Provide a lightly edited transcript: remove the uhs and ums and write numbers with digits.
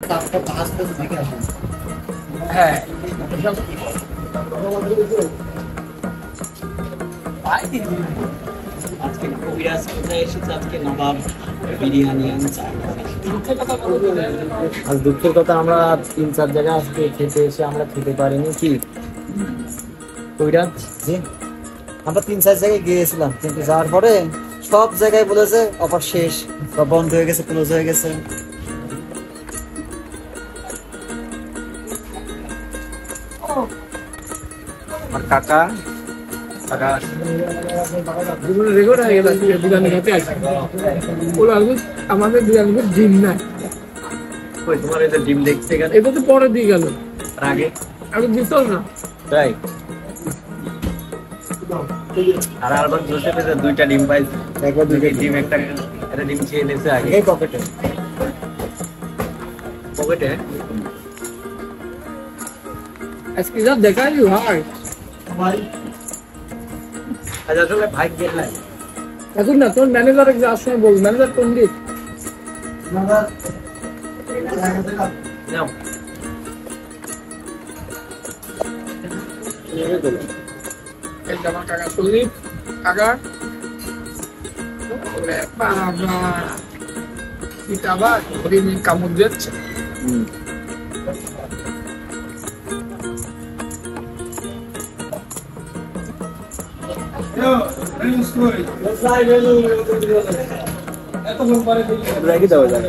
হ্যাঁ আজকে কবিরাজ কোথায় এসেছে? আজকে নবাব বিরিয়ানি আনছে। আজ দুঃখের কথা, আমরা 3-4 জায়গায় আজকে খেতে এসে আমরা খেতে পারিনি। কি কবিরাজ জি, আমরা 3-4 জায়গায় গিয়েছিলাম, কিন্তু যাওয়ার পরে সব জায়গায় বলেছে অফার শেষ বা বন্ধ হয়ে গেছে, ক্লোজ হয়ে গেছে। আর কাকা রেকর্ড হয়ে গেল বিরিয়ানি খেতে আসি। আমাদের বিরিয়ানিতে ডিম নাই। তোমার এই যে ডিম দেখতে গেলে এটা তো পরে দিয়ে গেল, আগে আমি দিত না। তাই আর আলবাত জোসেফ এর 2টা ডিম পাইছে, একবার দুইটা ডিম একটা ডিম খেয়ে নিয়েছে আগে এই পকেটে। পকেটে। আজকে যা দেখাই ভাই, আজ আসলে ভাই গেল এখন না তোর ম্যানেজার যাওয়ার সময় বল, ম্যানেজার পন্ডিত নাও এই আমার কাকা সুদীপ কাকা। বাবা এটা আবার হরিণ কামড় দিচ্ছে। এত মন পরে দেখি দেওয়া যায়।